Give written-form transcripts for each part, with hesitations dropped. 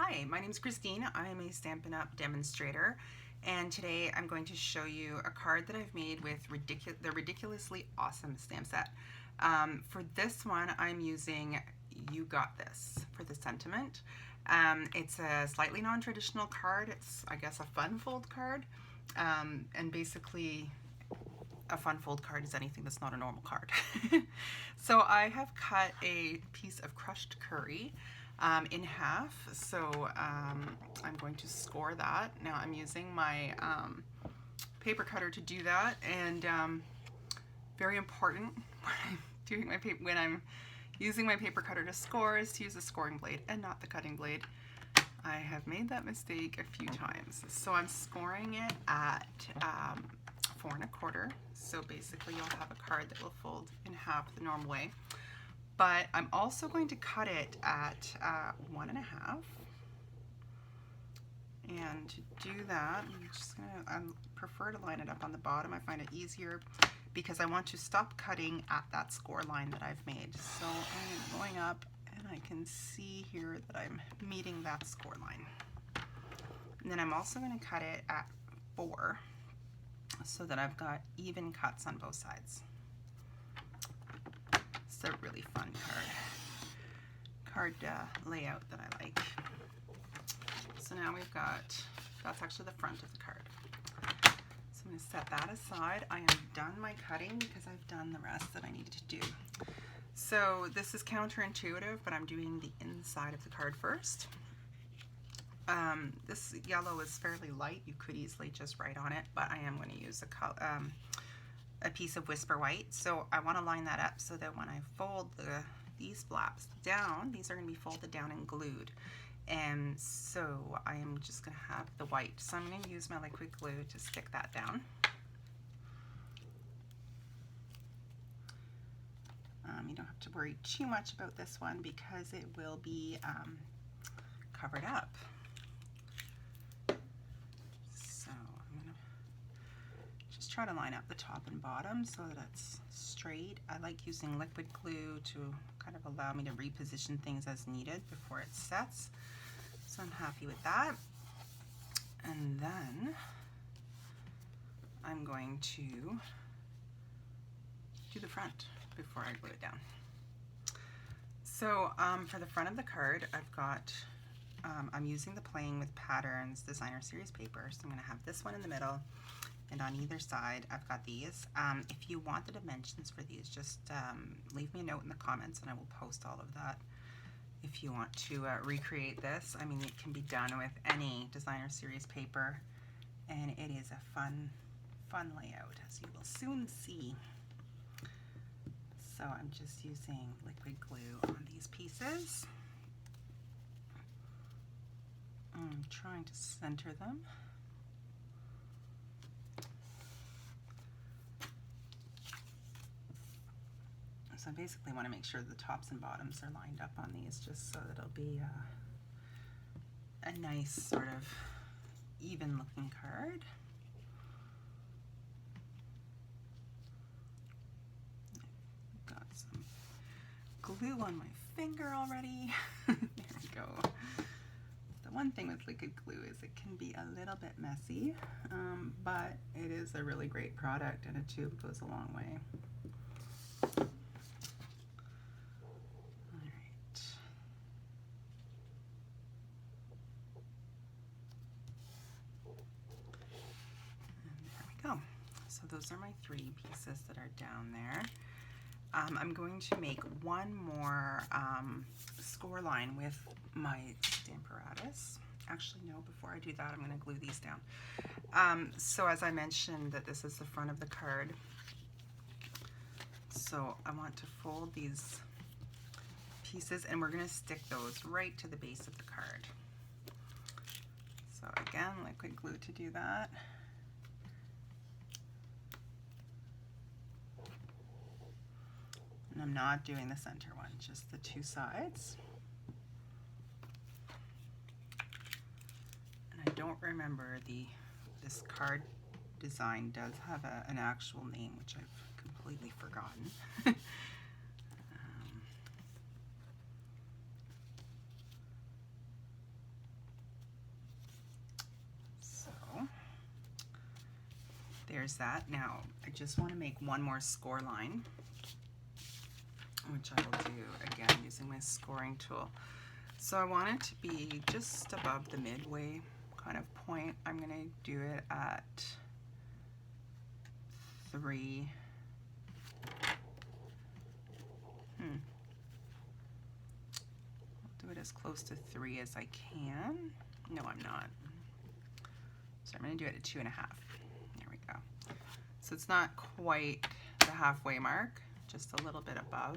Hi, my name is Christine. I am a Stampin' Up! Demonstrator, and today I'm going to show you a card that I've made with the Ridiculously Awesome stamp set. For this one, I'm using You Got This for the sentiment. It's a slightly non-traditional card. It's, I guess, a fun fold card, and basically a fun fold card is anything that's not a normal card. So I have cut a piece of crushed curry in half, so I'm going to score that. Now I'm using my paper cutter to do that, and very important when I'm using my paper cutter to score is to use the scoring blade and not the cutting blade. I have made that mistake a few times. So I'm scoring it at 4 1/4. So basically you'll have a card that will fold in half the normal way. But I'm also going to cut it at 1 1/2. And to do that, I prefer to line it up on the bottom. I find it easier because I want to stop cutting at that score line that I've made. So I'm going up, and I can see here that I'm meeting that score line. And then I'm also going to cut it at 4 so that I've got even cuts on both sides. It's a really fun card layout that I like. So now we've got, that's actually the front of the card. So I'm going to set that aside. I am done my cutting because I've done the rest that I needed to do. So this is counterintuitive, but I'm doing the inside of the card first. This yellow is fairly light. You could easily just write on it, but I am going to use a piece of Whisper White. So I want to line that up so that when I fold these flaps down, these are going to be folded down and glued. And so I am just going to have the white. So I'm going to use my liquid glue to stick that down. You don't have to worry too much about this one because it will be covered up. So I'm going to just try to line up the top and bottom so that it's straight. I like using liquid glue to kind of allow me to reposition things as needed before it sets. So I'm happy with that. And then I'm going to do the front before I glue it down. So for the front of the card, I've got, I'm using the Playing with Patterns Designer Series paper. So I'm going to have this one in the middle, and on either side I've got these. If you want the dimensions for these, just leave me a note in the comments and I will post all of that. If you want to recreate this, I mean, it can be done with any Designer Series paper, and it is a fun layout, as you will soon see. So I'm just using liquid glue on these pieces. I'm trying to center them. So I basically want to make sure the tops and bottoms are lined up on these, just so that it'll be a nice sort of even looking card. Got some glue on my finger already. There we go. The one thing with liquid glue is it can be a little bit messy, but it is a really great product, and a tube goes a long way. So those are my 3 pieces that are down there. I'm going to make one more score line with my Stamparatus. Actually, no, before I do that, I'm going to glue these down. So as I mentioned, that this is the front of the card. So I want to fold these pieces, and we're going to stick those right to the base of the card. So again, liquid glue to do that. And I'm not doing the center one, just the 2 sides. And I don't remember this card design does have an actual name, which I've completely forgotten. there's that. Now I just want to make one more score line, which I will do again using my scoring tool. So I want it to be just above the midway kind of point. I'm going to do it at 3. I'll do it as close to 3 as I can. No, I'm not. So I'm going to do it at 2.5. There we go. So it's not quite the halfway mark, just a little bit above.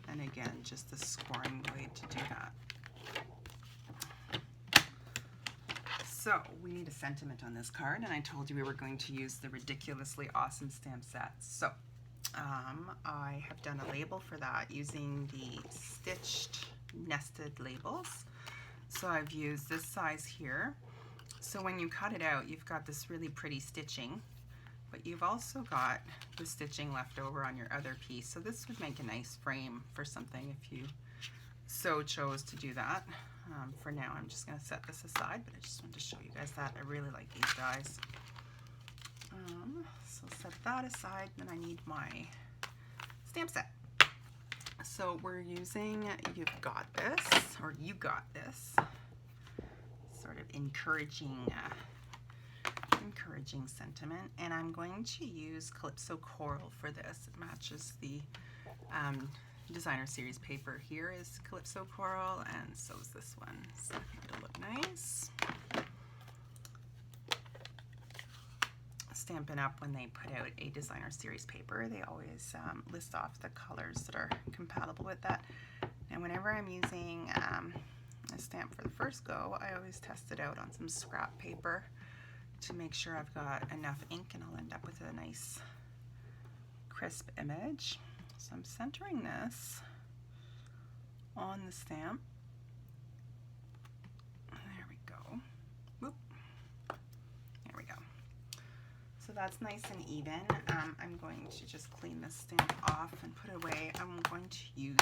And again, just the scoring blade to do that. So we need a sentiment on this card, and I told you we were going to use the Ridiculously Awesome stamp set. So I have done a label for that using the stitched nested labels. So I've used this size here. So when you cut it out, you've got this really pretty stitching, but you've also got the stitching left over on your other piece. So this would make a nice frame for something if you so chose to do that. For now, I'm just going to set this aside, but I just wanted to show you guys that. I really like these dies. So set that aside, then I need my stamp set. So we're using You've Got This, or You Got This, sort of encouraging sentiment, and I'm going to use Calypso Coral for this. It matches the designer series paper. Here is Calypso Coral, and so is this one, so it'll look nice. Stampin' Up, when they put out a designer series paper, they always list off the colors that are compatible with that. And whenever I'm using a stamp for the first go, I always test it out on some scrap paper to make sure I've got enough ink, and I'll end up with a nice crisp image. So I'm centering this on the stamp. There we go. Whoop. There we go. So that's nice and even. I'm going to just clean this stamp off and put it away. I'm going to use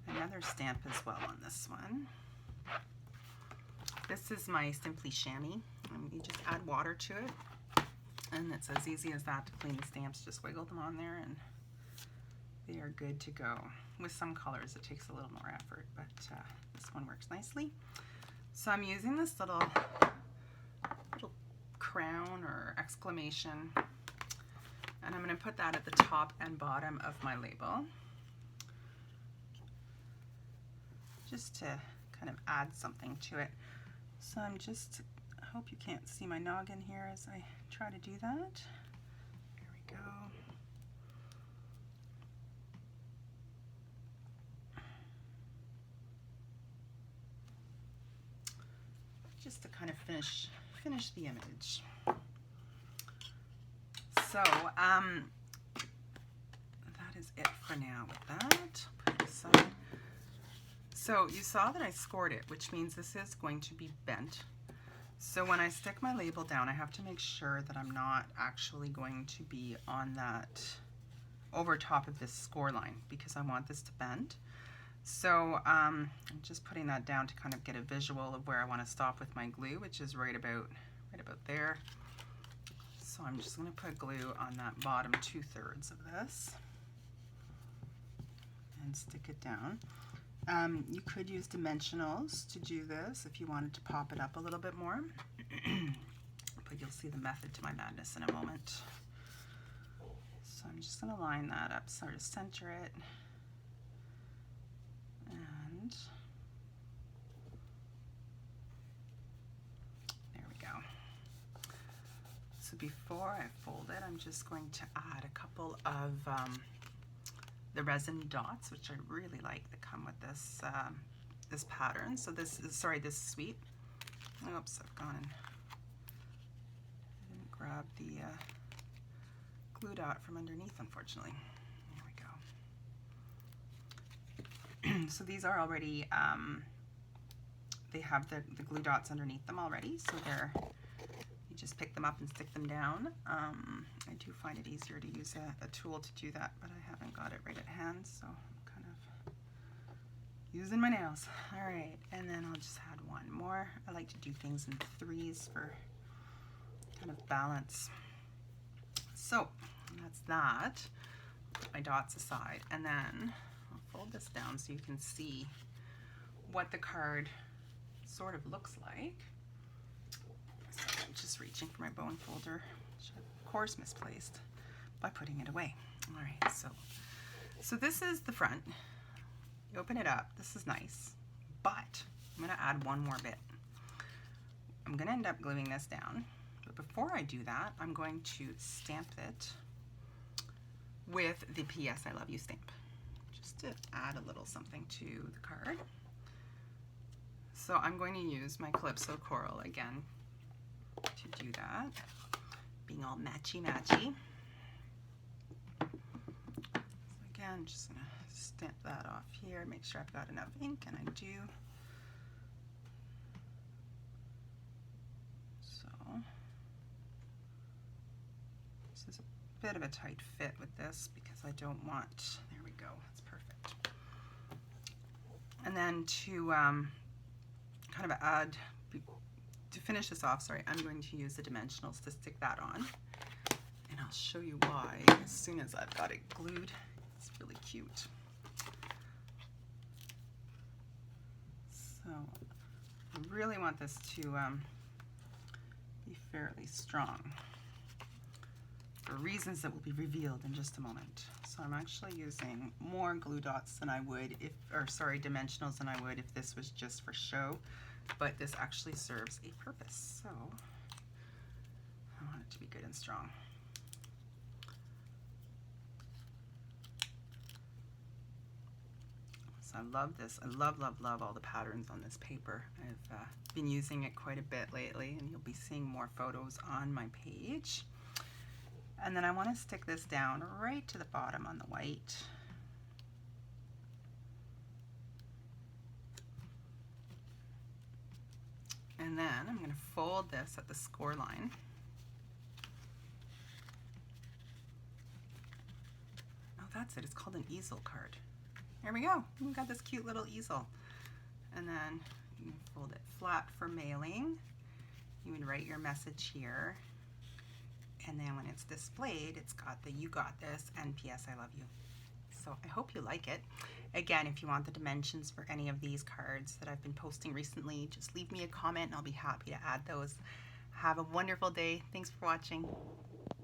another stamp as well on this one. This is my Simply Chamois. You just add water to it, and it's as easy as that to clean the stamps. Just wiggle them on there and they are good to go. With some colors it takes a little more effort, but this one works nicely. So I'm using this little crown or exclamation, and I'm going to put that at the top and bottom of my label, just to kind of add something to it. So I'm just, I hope you can't see my noggin here as I try to do that. Here we go. Just to kind of finish the image. So that is it for now with that. Put it aside. So you saw that I scored it, which means this is going to be bent. So when I stick my label down, I have to make sure that I'm not actually going to be on that over top of this score line, because I want this to bend. So I'm just putting that down to kind of get a visual of where I want to stop with my glue, which is right about there. So I'm just going to put glue on that bottom 2/3 of this and stick it down. You could use dimensionals to do this if you wanted to pop it up a little bit more, but you'll see the method to my madness in a moment. So I'm just going to line that up, sort of center it, and there we go. So before I fold it, I'm just going to add a couple of the resin dots, which I really like, that come with this this pattern. So this suite. Oops, I've gone and I didn't grab the glue dot from underneath, unfortunately. There we go. So these are already, they have the glue dots underneath them already, so you just pick them up and stick them down. I do find it easier to use a tool to do that, but I haven't got it right at hand, so I'm kind of using my nails. All right, and then I'll just add one more. I like to do things in threes for kind of balance. So that's that. Put my dots aside, and then I'll fold this down so you can see what the card sort of looks like. So I'm just reaching for my bone folder, which I of course misplaced by putting it away. All right, so this is the front. You open it up. This is nice, but I'm going to add one more bit. I'm going to end up gluing this down, but before I do that, I'm going to stamp it with the P.S. I Love You stamp, just to add a little something to the card. So I'm going to use my Calypso Coral again to do that, being all matchy-matchy. So again, just going to stamp that off here, make sure I've got enough ink, and I do. So this is a bit of a tight fit with this because I don't want, there we go, that's perfect. And then to kind of add, to finish this off, sorry, I'm going to use the dimensionals to stick that on. And I'll show you why as soon as I've got it glued. It's really cute. So I really want this to be fairly strong for reasons that will be revealed in just a moment. So I'm actually using more glue dots than I would if, or sorry, dimensionals than I would if this was just for show, but this actually serves a purpose. So I want it to be good and strong. So I love this. I love, love, love all the patterns on this paper. I've been using it quite a bit lately, and you'll be seeing more photos on my page. And then I want to stick this down right to the bottom on the white. And then I'm going to fold this at the score line. Oh, that's it. It's called an easel card. There we go. We've got this cute little easel. And then you fold it flat for mailing. You would write your message here. And then when it's displayed, it's got the "You got this" and "P.S. I love you." So I hope you like it. Again, if you want the dimensions for any of these cards that I've been posting recently, just leave me a comment and I'll be happy to add those. Have a wonderful day. Thanks for watching.